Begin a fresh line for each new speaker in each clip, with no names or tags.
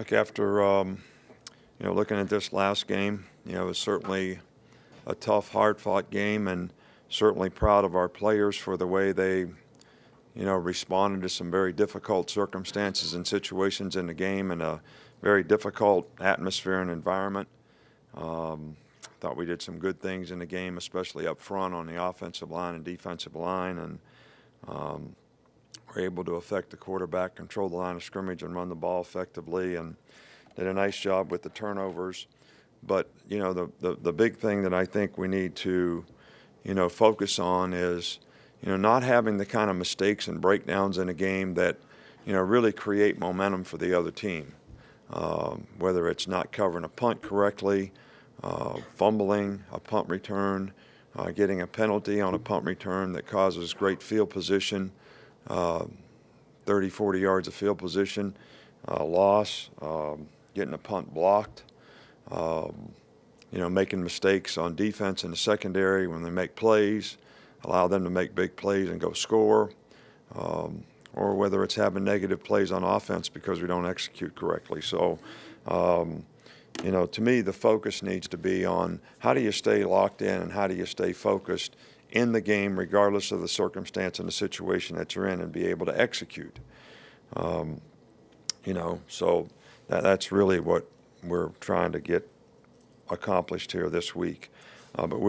Look, after looking at this last game, it was certainly a tough, hard-fought game, and certainly proud of our players for the way they, responded to some very difficult circumstances and situations in the game in a very difficult atmosphere and environment. Thought we did some good things in the game, especially up front on the offensive line and defensive line, and were able to affect the quarterback, control the line of scrimmage, and run the ball effectively, and did a nice job with the turnovers. But, the big thing that I think we need to, focus on is, not having the kind of mistakes and breakdowns in a game that, really create momentum for the other team. Whether it's not covering a punt correctly, fumbling a punt return, getting a penalty on a punt return that causes great field position, 30, 40 yards of field position, loss, getting a punt blocked, making mistakes on defense in the secondary when they make plays, allow them to make big plays and go score, or whether it's having negative plays on offense because we don't execute correctly. So, to me, the focus needs to be on how do you stay locked in and how do you stay focused in the game regardless of the circumstance and the situation that you're in and be able to execute. So that's really what we're trying to get accomplished here this week. But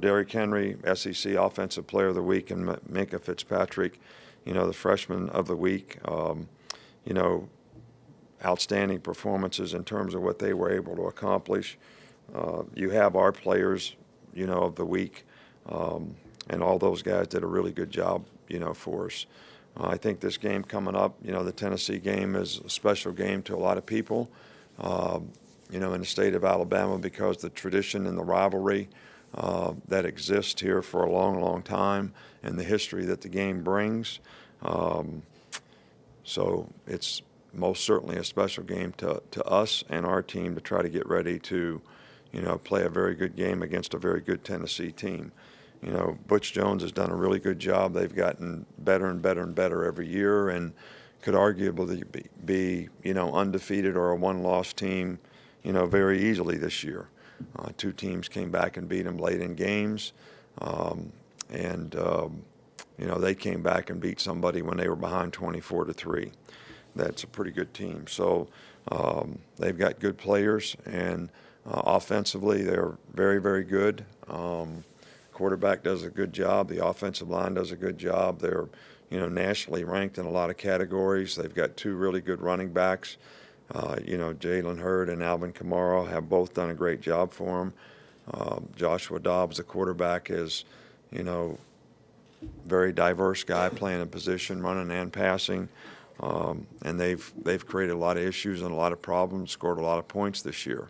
Derrick Henry, SEC Offensive Player of the Week, and Minkah Fitzpatrick, the Freshman of the Week, outstanding performances in terms of what they were able to accomplish. You have our players, of the week, and all those guys did a really good job, for us. I think this game coming up, the Tennessee game is a special game to a lot of people, in the state of Alabama because the tradition and the rivalry that exists here for a long, long time and the history that the game brings. So it's most certainly a special game to us and our team to try to get ready to, play a very good game against a very good Tennessee team. Butch Jones has done a really good job. They've gotten better and better and better every year and could arguably be undefeated or a one-loss team, very easily this year. Two teams came back and beat them late in games, they came back and beat somebody when they were behind 24-3. That's a pretty good team. So they've got good players, and offensively they're very, very good. Quarterback does a good job. The offensive line does a good job. They're, nationally ranked in a lot of categories. They've got two really good running backs. Jalen Hurd and Alvin Kamara have both done a great job for them. Joshua Dobbs, the quarterback, is, very diverse guy playing a position, running and passing. And they've created a lot of issues and a lot of problems, scored a lot of points this year.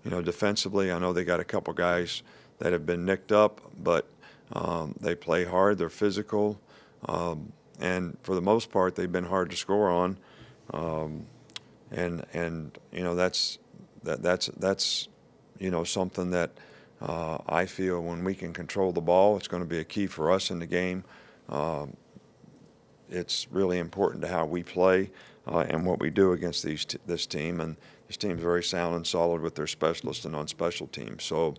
Defensively, I know they got a couple guys that have been nicked up, but they play hard, they're physical, and for the most part, they've been hard to score on. That's something that I feel when we can control the ball, it's going to be a key for us in the game. It's really important to how we play and what we do against this team. And this team's very sound and solid with their specialists and on special teams. So,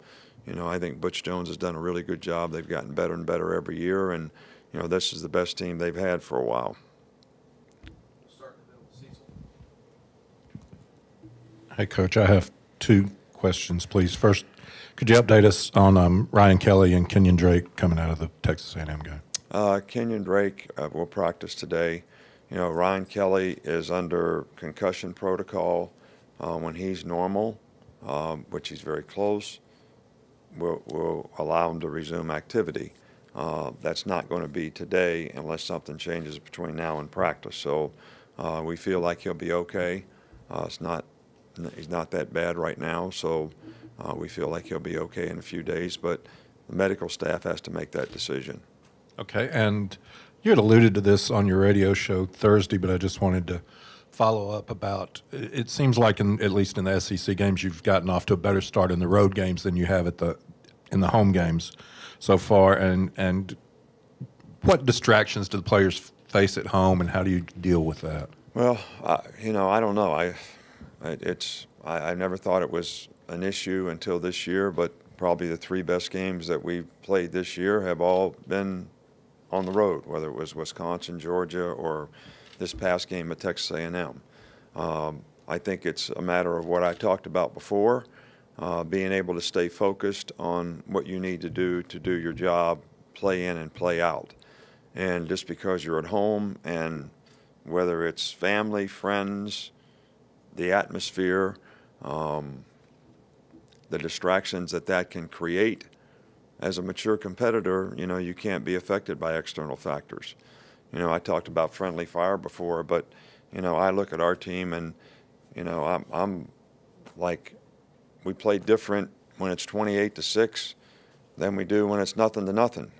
I think Butch Jones has done a really good job. They've gotten better and better every year, and this is the best team they've had for a while.
Hey, Coach, I have two questions, please. First, could you update us on Ryan Kelly and Kenyon Drake coming out of the Texas A&M game?
Kenyon Drake will practice today. Ryan Kelly is under concussion protocol. When he's normal, which he's very close, we'll allow him to resume activity. That's not going to be today unless something changes between now and practice. So we feel like he'll be okay. He's not that bad right now, so we feel like he'll be okay in a few days. But the medical staff has to make that decision.
Okay, and you had alluded to this on your radio show Thursday, but I just wanted to follow up about, it seems like at least in the SEC games, you've gotten off to a better start in the road games than you have in the home games so far. And what distractions do the players face at home, and how do you deal with that?
Well, I don't know. I never thought it was an issue until this year, but probably the 3 best games that we've played this year have all been on the road, whether it was Wisconsin, Georgia, or this past game at Texas A&M. I think it's a matter of what I talked about before, being able to stay focused on what you need to do your job, play in and play out. And just because you're at home, and whether it's family, friends, the atmosphere, the distractions that can create, as a mature competitor, you can't be affected by external factors. I talked about friendly fire before, but, I look at our team and, I'm like, we play different when it's 28-6 than we do when it's 0-0.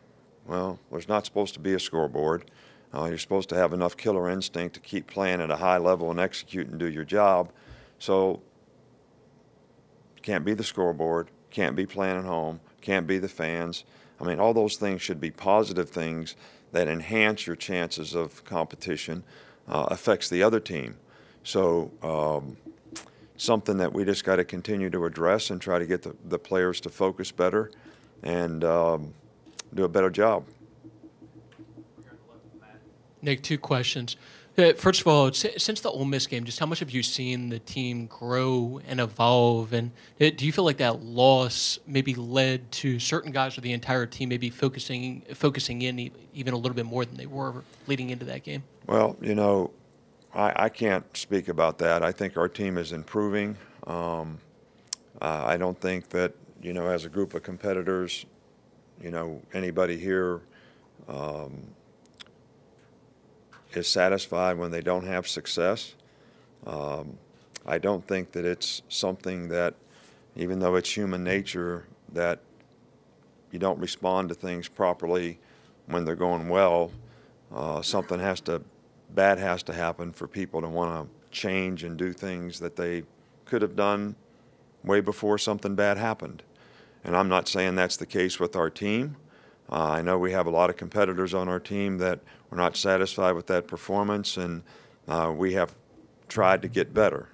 Well, there's not supposed to be a scoreboard. You're supposed to have enough killer instinct to keep playing at a high level and execute and do your job. So, can't be the scoreboard, can't be playing at home, can't be the fans. I mean, all those things should be positive things that enhance your chances of competition, affects the other team. So something that we just got to continue to address and try to get the players to focus better and do a better job.
Nick, 2 questions. First of all, since the Ole Miss game, just how much have you seen the team grow and evolve? And do you feel like that loss maybe led to certain guys or the entire team maybe focusing in even a little bit more than they were leading into that game?
Well, I can't speak about that. I think our team is improving. I don't think that, as a group of competitors, anybody here is satisfied when they don't have success. I don't think that it's something that, even though it's human nature, that you don't respond to things properly when they're going well. Something bad has to happen for people to want to change and do things that they could have done way before something bad happened. And I'm not saying that's the case with our team. I know we have a lot of competitors on our team that were not satisfied with that performance, and we have tried to get better.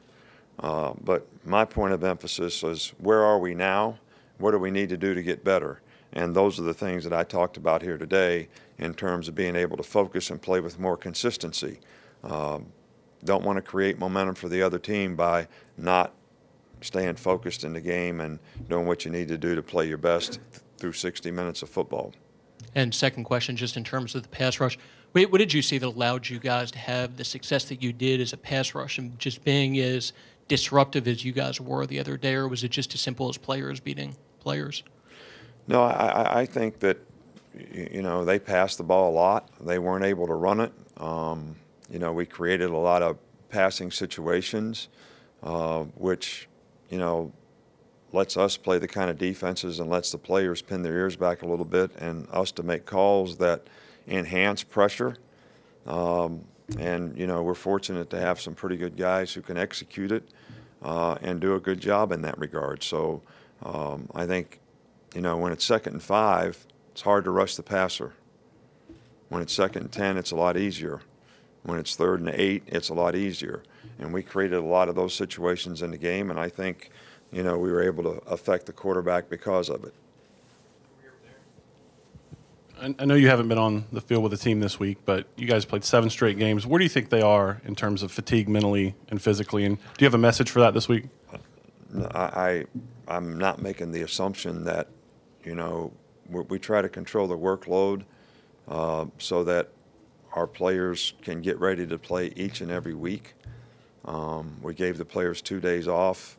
But my point of emphasis is, where are we now? What do we need to do to get better? And those are the things that I talked about here today in terms of being able to focus and play with more consistency. Don't want to create momentum for the other team by not staying focused in the game and doing what you need to do to play your best through 60 minutes of football.
And second question, just in terms of the pass rush, what did you see that allowed you guys to have the success that you did as a pass rush and just being as disruptive as you guys were the other day, or was it just as simple as players beating players?
No, I think that, they passed the ball a lot. They weren't able to run it. We created a lot of passing situations, which, lets us play the kind of defenses and lets the players pin their ears back a little bit and us to make calls that enhance pressure. And, we're fortunate to have some pretty good guys who can execute it and do a good job in that regard. So I think, when it's 2nd and 5, it's hard to rush the passer. When it's 2nd and 10, it's a lot easier. When it's 3rd and 8, it's a lot easier. And we created a lot of those situations in the game, and I think, we were able to affect the quarterback because of it.
I know you haven't been on the field with the team this week, but you guys played 7 straight games. Where do you think they are in terms of fatigue mentally and physically? And do you have a message for that this week?
I'm not making the assumption that, we try to control the workload so that our players can get ready to play each and every week. We gave the players 2 days off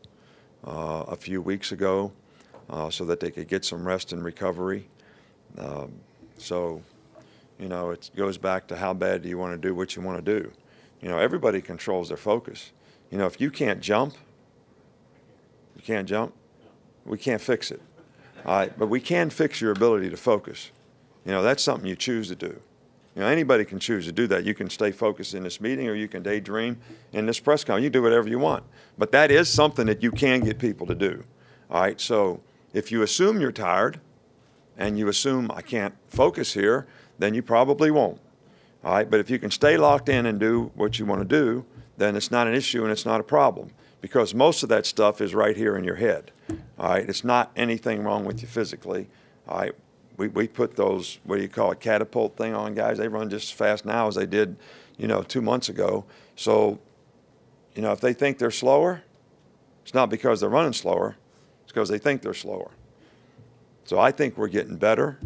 a few weeks ago so that they could get some rest and recovery. So, it goes back to how bad do you want to do what you want to do. Everybody controls their focus. If you can't jump, we can't fix it. All right, but we can fix your ability to focus. That's something you choose to do. Anybody can choose to do that. You can stay focused in this meeting, or you can daydream in this press conference. You do whatever you want. But that is something that you can get people to do. All right, so if you assume you're tired and you assume I can't focus here, then you probably won't. All right, but if you can stay locked in and do what you want to do, then it's not an issue and it's not a problem. because most of that stuff is right here in your head. All right, it's not anything wrong with you physically. All right, we put those, what do you call it, catapult thing on guys. They run just as fast now as they did, 2 months ago. So, if they think they're slower, it's not because they're running slower. It's because they think they're slower. So I think we're getting better,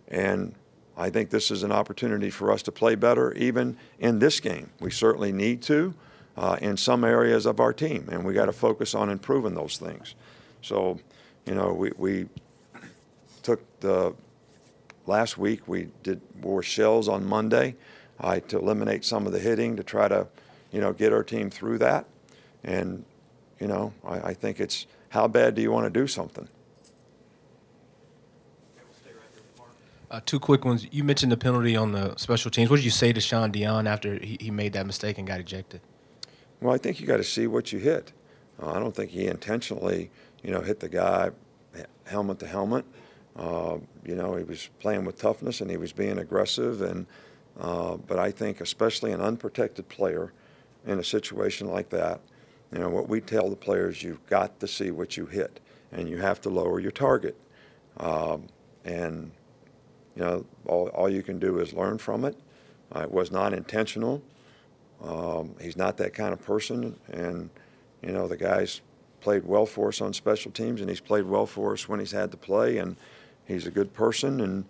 and I think this is an opportunity for us to play better even in this game. We certainly need to in some areas of our team, and we got to focus on improving those things. So, we took last week we wore shells on Monday to eliminate some of the hitting to try to, get our team through that. And, I think it's how bad do you want to do something?
Two quick ones. You mentioned the penalty on the special teams. What did you say to Sean Dion after he made that mistake and got ejected?
Well, I think you got to see what you hit. I don't think he intentionally, hit the guy helmet to helmet. He was playing with toughness and he was being aggressive. And but I think especially an unprotected player in a situation like that, what we tell the players, you've got to see what you hit and you have to lower your target. All you can do is learn from it. It was not intentional. He's not that kind of person. And, the guy's played well for us on special teams, and he's played well for us when he's had to play, and he's a good person. And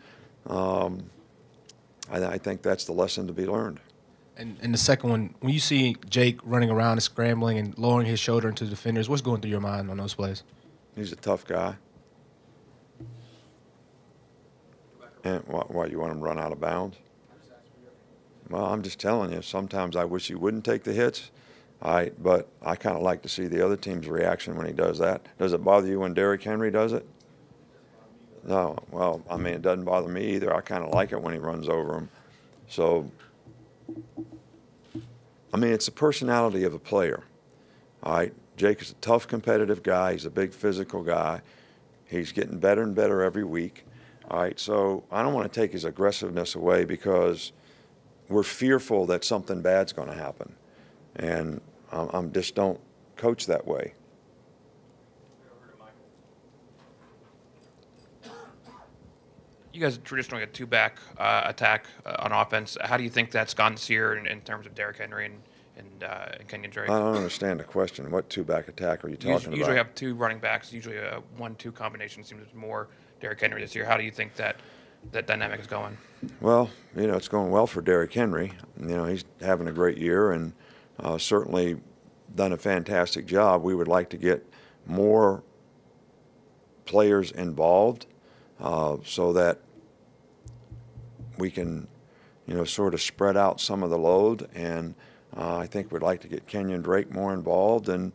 I think that's the lesson to be learned.
And the second one, when you see Jake running around and scrambling and lowering his shoulder into the defenders, what's going through your mind on those plays?
He's a tough guy. And what, you want him to run out of bounds? Well, I'm just telling you, sometimes I wish he wouldn't take the hits. But I kind of like to see the other team's reaction when he does that. Does it bother you when Derrick Henry does it? No. Well, it doesn't bother me either. I kind of like it when he runs over him. So, it's the personality of a player. All right. Jake is a tough, competitive guy. He's a big physical guy. He's getting better and better every week. All right, so I don't want to take his aggressiveness away because we're fearful that something bad's going to happen. And I just don't coach that way.
You guys traditionally get two-back attack on offense. How do you think that's gone this year in terms of Derrick Henry and Kenyon Drake?
I don't understand the question. What two-back attack are you talking about?
Usually have two running backs. Usually a 1-2 combination seems more Derrick Henry this year. How do you think that dynamic is going?
Well, it's going well for Derrick Henry. He's having a great year and certainly done a fantastic job. We would like to get more players involved so that we can, sort of spread out some of the load. And I think we'd like to get Kenyon Drake more involved. And,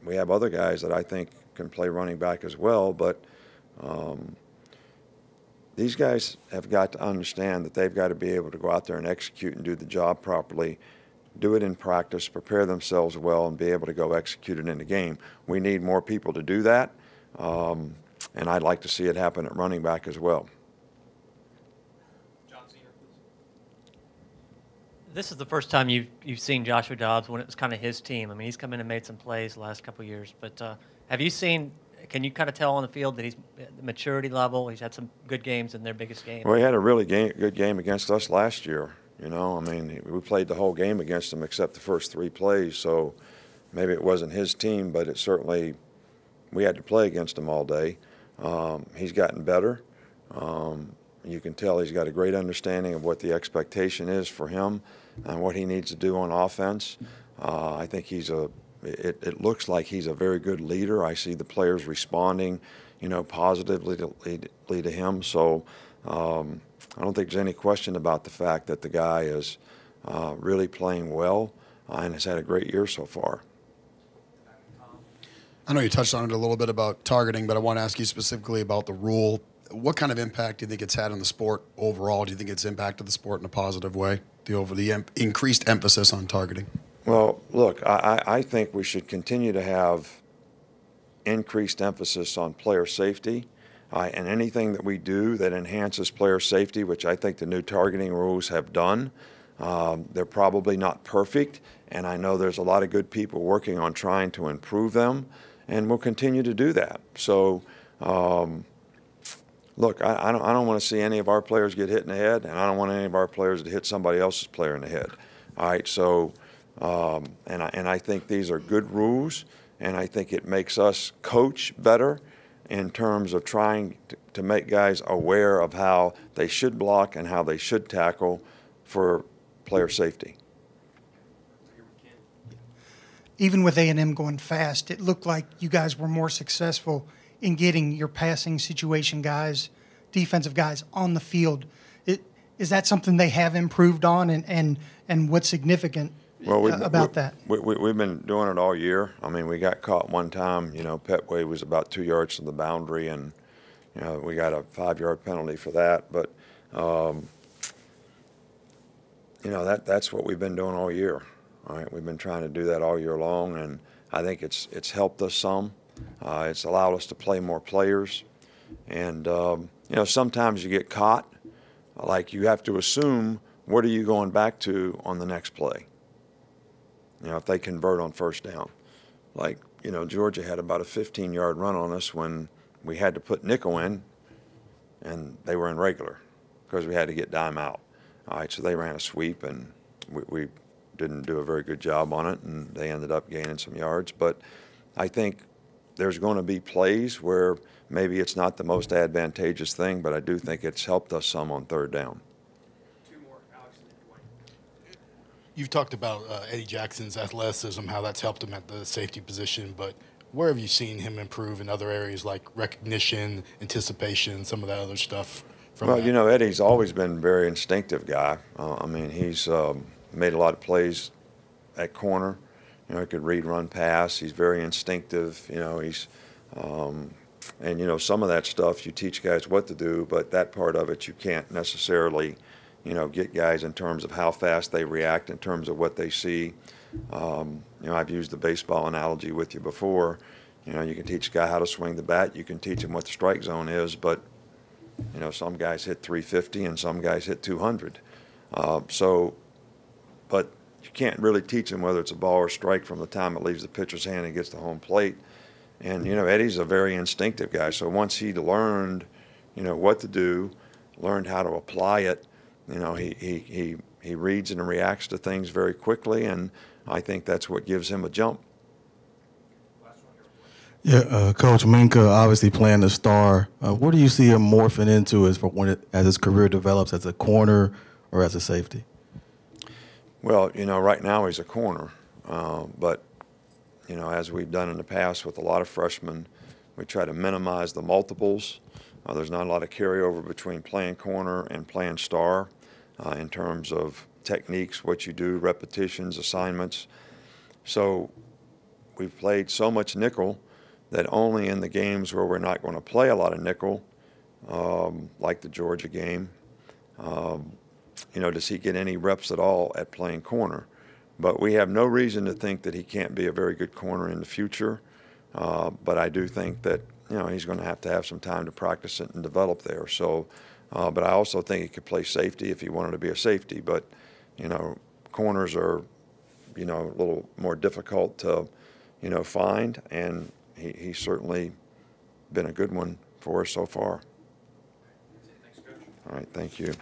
we have other guys that I think can play running back as well, but these guys have got to understand that they've got to be able to go out there and execute and do the job properly, do it in practice, prepare themselves well, and be able to go execute it in the game. We need more people to do that, and I'd like to see it happen at running back as well.
This is the first time you've seen Joshua Dobbs when it was kind of his team. He's come in and made some plays the last couple of years. But have you seen? Can you kind of tell on the field that he's at the maturity level? He's had some good games in their biggest game.
Well, he had a really good game against us last year. We played the whole game against him except the first 3 plays. So maybe it wasn't his team, but it certainly we had to play against him all day. He's gotten better. You can tell he's got a great understanding of what the expectation is for him and what he needs to do on offense. I think it looks like he's a very good leader. I see the players responding, positively to him. So I don't think there's any question about the fact that the guy is really playing well and has had a great year so far.
I know you touched on it a little bit about targeting, but I want to ask you specifically about the rule. What kind of impact do you think it's had on the sport overall? Do you think it's impacted the sport in a positive way, the increased emphasis on targeting?
Well, look, I think we should continue to have increased emphasis on player safety and anything that we do that enhances player safety, which I think the new targeting rules have done. They're probably not perfect, and I know there's a lot of good people working on trying to improve them, and we'll continue to do that. So, look, I don't want to see any of our players get hit in the head, and I don't want any of our players to hit somebody else's player in the head. All right, so, and I think these are good rules, and I think it makes us coach better in terms of trying to make guys aware of how they should block and how they should tackle for player safety.
Even with A&M going fast, it looked like you guys were more successful in getting your passing situation guys, defensive guys on the field. Is that something they have improved on, and what's significant about that?
We've been doing it all year. I mean, we got caught one time, Petway was about 2 yards from the boundary, and, we got a 5-yard penalty for that. But, that's what we've been doing all year. All right, we've been trying to do that all year long, and I think it's helped us some. It's allowed us to play more players, and sometimes you get caught. Like, you have to assume, what are you going back to on the next play? If they convert on first down. Like, Georgia had about a 15-yard run on us when we had to put nickel in, and they were in regular because we had to get dime out. All right, so they ran a sweep, and we didn't do a very good job on it, and they ended up gaining some yards. But I think there's going to be plays where maybe it's not the most advantageous thing, but I do think it's helped us some on third down.
You've talked about Eddie Jackson's athleticism, how that's helped him at the safety position, but where have you seen him improve in other areas like recognition, anticipation, some of that other stuff?
Well, Eddie's always been a very instinctive guy. He's made a lot of plays at corner. He could read, run, pass. He's very instinctive. Some of that stuff you teach guys what to do, but that part of it you can't necessarily, get guys in terms of how fast they react, in terms of what they see. I've used the baseball analogy with you before. You can teach a guy how to swing the bat. You can teach him what the strike zone is, but, some guys hit 350 and some guys hit 200. But you can't really teach him whether it's a ball or strike from the time it leaves the pitcher's hand and gets to home plate. And, Eddie's a very instinctive guy. So once he learned, what to do, learned how to apply it, he reads and reacts to things very quickly, and I think that's what gives him a jump.
Yeah, Coach Minka obviously playing the star. What do you see him morphing into as his career develops, as a corner or as a safety?
Well, right now he's a corner, but as we've done in the past with a lot of freshmen, we try to minimize the multiples. There's not a lot of carryover between playing corner and playing star in terms of techniques, what you do, repetitions, assignments. So we've played so much nickel that only in the games where we're not going to play a lot of nickel, like the Georgia game, does he get any reps at all at playing corner. But we have no reason to think that he can't be a very good corner in the future. But I do think that, he's going to have some time to practice it and develop there. So, but I also think he could play safety if he wanted to be a safety. But, corners are, a little more difficult to, find. And he's certainly been a good one for us so far. All right, thank you.